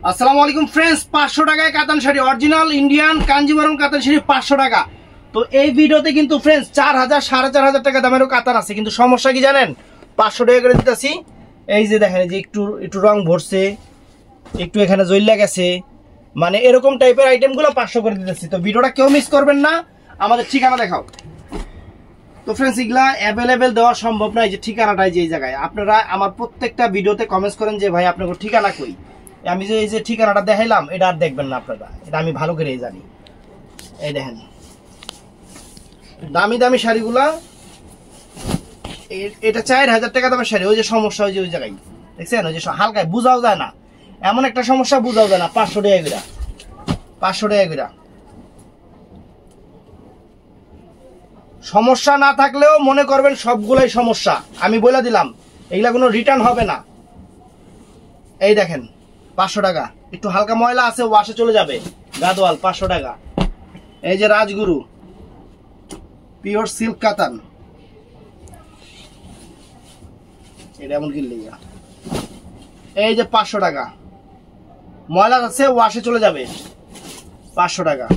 আসসালামু আলাইকুম ফ্রেন্ডস, 500 টাকায় কাতান শাড়ি, অরিজিনাল ইন্ডিয়ান কাঞ্জিবরম কাতান শাড়ি 500 টাকা। তো এই ভিডিওতে কিন্তু ফ্রেন্ডস 4000 4500 টাকা দামেরও কাতান আছে, কিন্তু সমস্যা কি জানেন? 500 টাকা করে দিতেছি। এই যে দেখেন, যে একটু একটু রং ভরছে, একটু এখানে জইল্লা গেছে, মানে এরকম টাইপের আইটেমগুলো 500 করে দিতেছি। তো ভিডিওটা কেউ মিস করবেন না। আমাদের ঠিকানা দেখাও। তো ফ্রেন্ডস, এগুলা অ্যাভেলেবেল দেওয়া সম্ভব নয়। যে ঠিকানাটাই যে জায়গায়, আপনারা আমার প্রত্যেকটা ভিডিওতে কমেন্টস করেন যে ভাই আপনার ঠিকানা কই। আমি যে এই যে ঠিকানাটা দেখাইলাম, এটা আর দেখবেন না আপনারা, এটা আমি ভালো করেই জানি। এই দেখেন দামি দামি শাড়িগুলা, এটা 4000 টাকা দামের শাড়ি। ওই যে সমস্যা, ওই যে ওই জায়গায় দেখছেন, ওই যে হালকায় বোঝাও যায় না, এমন একটা সমস্যা, বোঝাও যায় না। 500 টাকা করে, 500 টাকা করে। সমস্যা না থাকলেও মনে করবেন সবগুলাই সমস্যা। আমি বলে দিলাম, এগুলা কোনো রিটার্ন হবে না। এই দেখেন 500 টাকা, একটু হালকা ময়লা আছে, ওয়াশে চলে যাবে। গাদোয়াল 500 টাকা। এই যে রাজগুরু পিওর সিল্ক কাতান, এটা এমন কিনলে। এই যে 500 টাকা, ময়লা আছে, ওয়াশে চলে যাবে। 500 টাকা।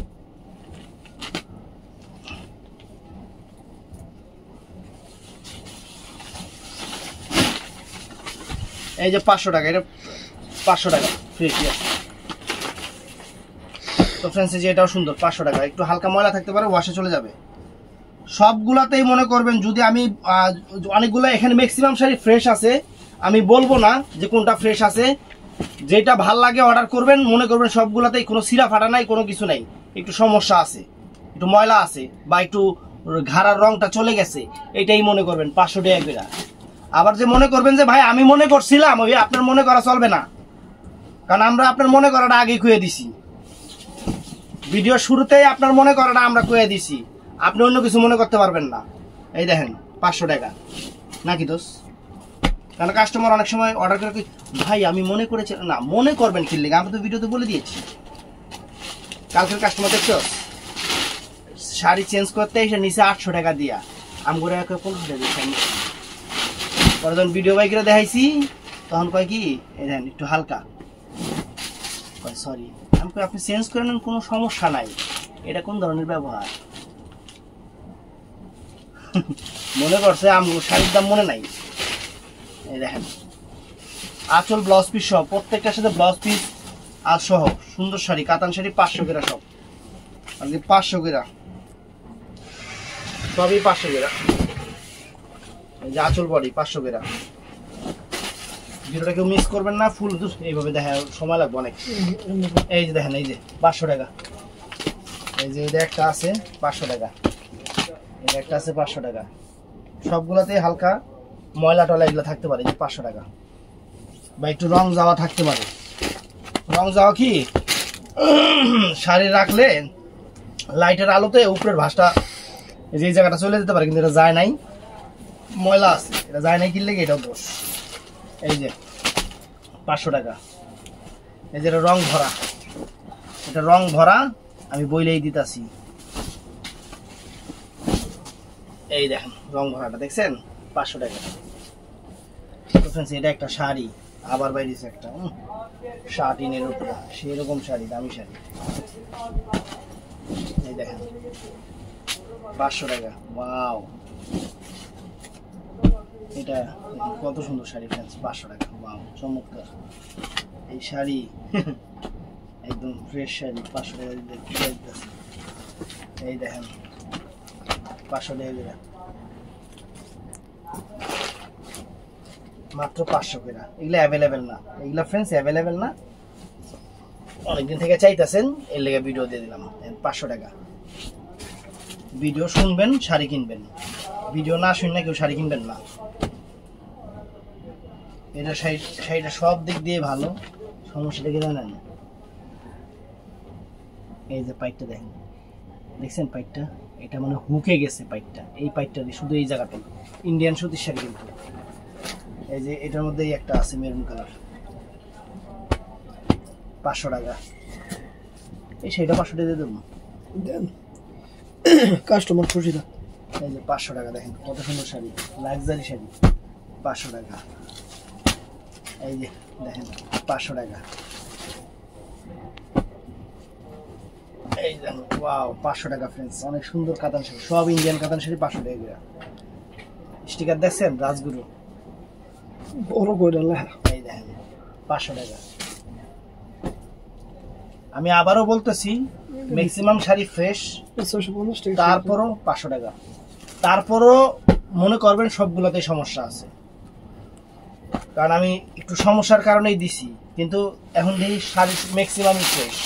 এই যে 500 টাকা, এটা 500 টাকা ফ্রি। তো ফ্রেন্ডস, যে এটাও সুন্দর, 500 টাকা। একটু হালকা ময়লা থাকতে পারে, ওয়াশে চলে যাবে। সবগুলাতেই মনে করবেন, যদি আমি অনেকগুলো এখানে ম্যাক্সিমাম শাড়ি ফ্রেশ আছে, আমি বলবো না যে কোনটা ফ্রেশ আছে। যেটা ভাল লাগে অর্ডার করবেন। মনে করবেন সবগুলাতেই কোনো সিরা ফাটা নাই, কোনো কিছু নাই, একটু সমস্যা আছে, একটু ময়লা আছে, বা একটু ঘাড়ার রংটা চলে গেছে, এটাই মনে করবেন 500 টাকা করে। আবার যে মনে করবেন যে ভাই আমি মনে করছিলাম, ওই আপনার মনে করা চলবে না, কারণ আমরা আপনার মনে করাটা আগে খুঁয়ে দিছি। ভিডিও শুরুতেই আপনার মনে করাটা আমরা খুঁয়ে দিছি, আপনি অন্য কিছু মনে করতে পারবেন না। এই দেখেন 500 টাকা নাকি দোষ? কারণ কাস্টমার অনেক সময় অর্ডার করে ভাই আমি মনে করেছি না, মনে করবেন কি লেগে, আমি তো ভিডিওতে বলে দিয়েছি। কালকের কাস্টমার দেখছো, শাড়ি চেঞ্জ করতে এসে নিচে 800 টাকা দিয়া আমি করে 50 টাকা দিয়েছি। পরে যখন ভিডিও বাইকেরা দেখাইছি, তখন কয় কি এই দেখেন একটু হালকা, সরি। আমি আপনি চেঞ্জ করে নেন, কোনো সমস্যা নাই। এটা কোন ধরনের ব্যবহার? মনে করছে আমগো শাড়ির দাম মনে নাই। এই দেখেন আঁচল ব্লাউজ পিস সহ, প্রত্যেকটার সাথে ব্লাউজ পিস আর সহ সুন্দর শাড়ি, কাতান শাড়ি 500 করে সব। আর 500 করে সবই 500 করে। এই যে আঁচল বডি 500 করে। ভিডিওটা কেউ মিস করবেন না, ফুল এইভাবে দেখা সময় লাগবে অনেক। এই যে দেখেন, এই যে 500 টাকা। এই যে এটা একটা আছে 500 টাকা, এটা একটা আছে 500 টাকা। সবগুলাতে হালকা ময়লা টলা এগুলো থাকতে পারে, যে 500 টাকা। বা একটু রং যাওয়া থাকতে পারে। রং যাওয়া কি শাড়ি রাখলে লাইটের আলোতে উপরের ভাঁজটা যে জায়গাটা চলে যেতে পারে, কিন্তু এটা যায় নাই, ময়লা আছে, এটা যায় নাই কিনলে এটাও দোষ। এই যে 500 টাকা। এই যে রং ভরা, এটা রং ভরা, আমি বইলেই দিতাছি। এই দেখেন রং ভরাটা দেখছেন, 500 টাকা। এটা একটা শাড়ি, আবার বাইরেছে একটা শার্টিনের উপরে, সেরকম শাড়ি, দামি শাড়ি। এই দেখেন 500 টাকা। ওয়াও, এটা কত সুন্দর শাড়ি ফ্রেন্ডস, 500 টাকা। ওয়াও, চমৎকার এই শাড়ি, একদম ফ্রেশ শাড়ি, 500 টাকা দিতে। এই দেখেন 500 টাকা মাত্র, 500 করে। এগুলো অ্যাভেলেবেল না, এগুলো ফ্রেন্ডস অ্যাভেলেবেল না। অনেকদিন থেকে চাইতেছেন, এর লেগে ভিডিও দিয়ে দিলাম। 500 টাকা। ভিডিও শুনবেন, শাড়ি কিনবেন। ভিডিও না শুনলে কেউ শাড়ি কিনবেন না। এটা শাড়িটা সব দিক দিয়ে ভালো, সমস্যাটা কি জানেন? এই যে পাইটটা দেখেন, দেখছেন পাইটটা, এটা মানে হুকে গেছে পাইটটা। এই পাইটটা শুধু এই জায়গাটাই ইন্ডিয়ান সুতির শাড়ি। কিন্তু এই যে এটার মধ্যেই একটা আছে মেরুন কালার, 500 টাকা। এই শাড়িটা 500 টাকা দিয়ে দেবো, কাস্টমার খুশি থাক। এই যে 500 টাকা, দেখেন কত সুন্দর শাড়ি, লাক্সারি শাড়ি, 500 টাকা। এই যে দেখেন 500 টাকা। এই দেখো ওয়াও 500 টাকা ফ্রেন্ডস, অনেক সুন্দর কাতান শাড়ি, সব ইন্ডিয়ান কাতান শাড়ি 500 টাকা করে। স্টিকার দেখছেন রাজগুরু বড় করে লেখা। এই দেখেন 500 টাকা। আমি আবারও বলতেছি ম্যাক্সিমাম শাড়ি ফ্রেশ, 650 টাকা। তারপরও 500 টাকা। তারপরও মনে করবেন সবগুলোতেই সমস্যা আছে, কারণ আমি একটু সমস্যার কারণেই দিছি, কিন্তু এখন দেখি শাড়ি ম্যাক্সিমামই ফ্রেশ।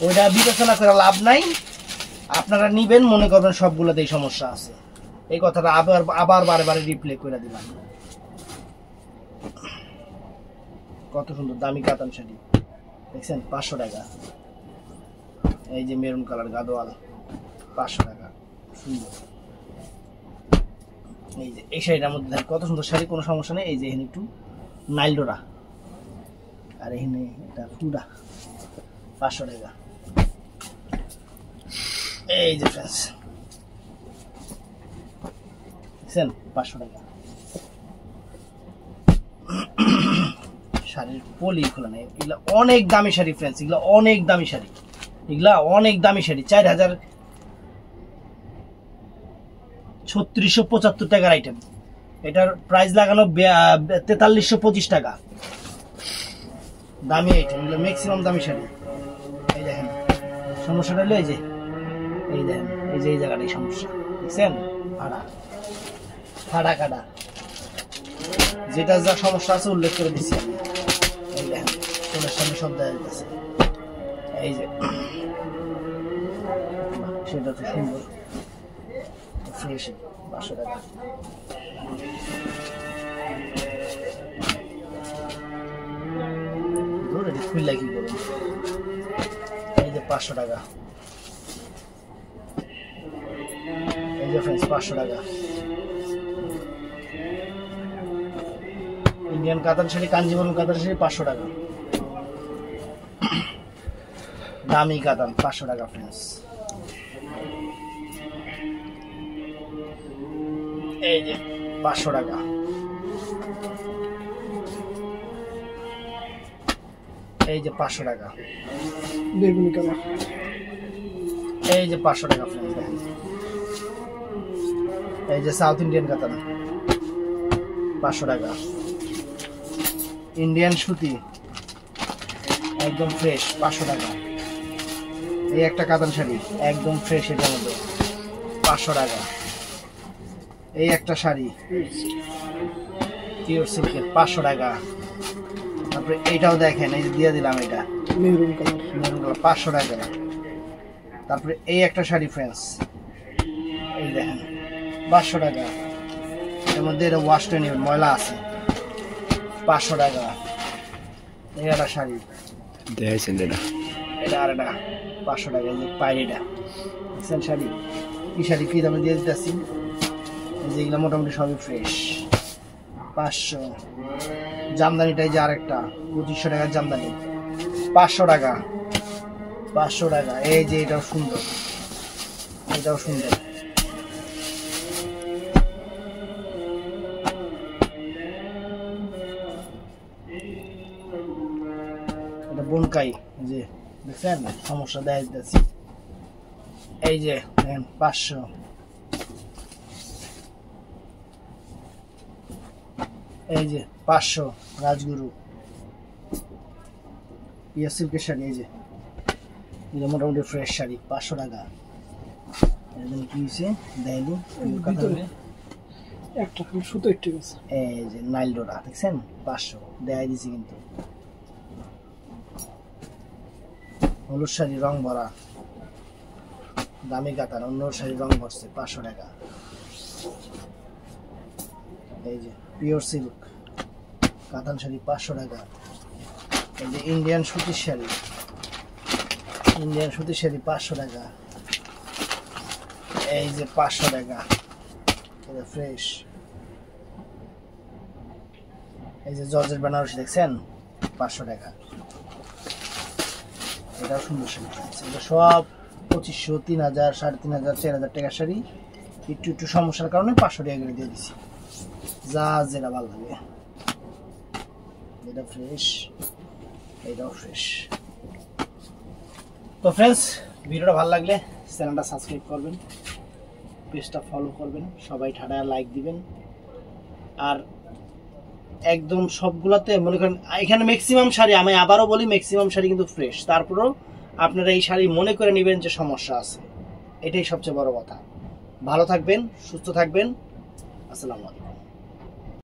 ওইটা বিবেচনা করে লাভ নাই, আপনারা নিবেন মনে করবেন সবগুলোতেই সমস্যা আছে, এই কথাটা আবার আবার বারে বারে রিপ্লে করে দিলাম। কত সুন্দর দামি কাতান শাড়ি দেখছেন 500 টাকা। এই যে মেরুন কালার গাদোয়াল 500 টাকা, সুন্দর। এই যে এই শাড়িটার মধ্যে কত সুন্দর শাড়ি, কোনো সমস্যা নেই। এই যে এখানে একটু নাইলডোরা, আর এখানে এটা ফুডা 500 টাকা। এই যে ফ্রেন্ডস দেখছেন 500 টাকা। শাড়ির পলি খোলা নেই, এগুলা অনেক দামি শাড়ি ফ্রেন্ডস, এগুলা অনেক দামি শাড়ি, এগুলা অনেক দামি শাড়ি। 4,3675 টাকার আইটেম, এটার প্রাইস লাগানো 4325 টাকা। দামি আইটেম, এগুলো ম্যাক্সিমাম দামি শাড়ি। এই দেখেন সমস্যাটা হলো এই যে, এই দেখেন এই যে এই জায়গাটাই সমস্যা দেখছেন, ফাড়া ফাড়া কাটা, যেটা যা সমস্যা আছে উল্লেখ করে দিচ্ছি আমি। এই দেখেন চোখের সামনে সব দেখা যাচ্ছে। এই যে সেটা তো সুন্দর ফ্রেশ 500 টাকা। ধরে খুললে কি করুন। এই যে 500 টাকা। এই যে ফ্রেন্ডস 500 টাকা। ইন্ডিয়ান কাতান শাড়ি, কাঞ্জিবরম কাতান শাড়ি 500 টাকা। দামি কাতান 500 টাকা ফ্রেন্ডস। এই যে 500 টাকা। এই যে 500 টাকা। বেগুনি কালার। এই যে 500 টাকা ফ্রেন্ডস দেখেন। এই যে সাউথ ইন্ডিয়ান কাতান 500 টাকা। ইন্ডিয়ান সুতি একদম ফ্রেশ 500 টাকা। এই একটা কাতান শাড়ি একদম ফ্রেশ, এটার মধ্যে 500 টাকা। এই একটা শাড়ি পিওর সিল্কের 500 টাকা। তারপরে এইটাও দেখেন, এই যে দিয়ে দিলাম, এটা মেরুন কালার, মেরুন কালার 500 টাকা। তারপরে এই একটা শাড়ি ফ্রেন্ডস, এই দেখেন 500 টাকা। এর মধ্যে এটা ওয়াশ করে নেবেন, ময়লা আছে 500 টাকা। এই একটা শাড়ি দেখেছেন এটা, আর এটা 500 টাকা। এই যে পায়রিটা দেখছেন শাড়ি, কি শাড়ি কি দামে দিয়ে দিতেছি। এই যে এগুলো মোটামুটি সবই ফ্রেশ 500। জামদানিটাই যে আরেকটা 2500 টাকার জামদানি 500 টাকা। 500 টাকা। এই যে এটাও সুন্দর, এটাও সুন্দর। এটা বনকাই, যে দেখছেন সমস্যা দেখা যাচ্ছে। এই যে দেখেন 500। এই যে 500 রাজগুরু পিওর সিল্কের শাড়ি। এই যে এটা মোটামুটি ফ্রেশ শাড়ি 500 টাকা। এখানে কি হয়েছে দেখলো একটা সুতো একটু আছে। এই যে নাইলডোরা দেখছেন 500 দেখাই দিছি, কিন্তু হলুদ শাড়ি রং ভরা দামি কাতান, অন্য শাড়ি রং ভরছে 500 টাকা। এই যে পিওর সিল্ক কাতান শাড়ি 500 টাকা। এই যে ইন্ডিয়ান সুতির শাড়ি, ইন্ডিয়ান সুতির শাড়ি 500 টাকা। এই যে 500 টাকা, এটা ফ্রেশ। এই যে জর্জেট বেনারসি দেখছেন 500 টাকা। এটাও সুন্দর শাড়ি, এটা সব 2500, 3000, 3500, 4000 টাকার শাড়ি। একটু একটু সমস্যার কারণে 500 টাকা করে দিয়ে দিছি, যা যেটা ভালো লাগে। এটা ফ্রেশ, এটাও ফ্রেশ। তো ফ্রেন্ডস ভিডিওটা ভালো লাগলে চ্যানেলটা সাবস্ক্রাইব করবেন, পেজটা ফলো করবেন, সবাই ঠাডা লাইক দিবেন। আর একদম সবগুলাতে মনে করেন এখানে ম্যাক্সিমাম শাড়ি, আমি আবারও বলি ম্যাক্সিমাম শাড়ি কিন্তু ফ্রেশ, তারপরেও আপনারা এই শাড়ি মনে করে নেবেন যে সমস্যা আছে, এটাই সবচেয়ে বড় কথা। ভালো থাকবেন, সুস্থ থাকবেন, আসসালামু আলাইকুম।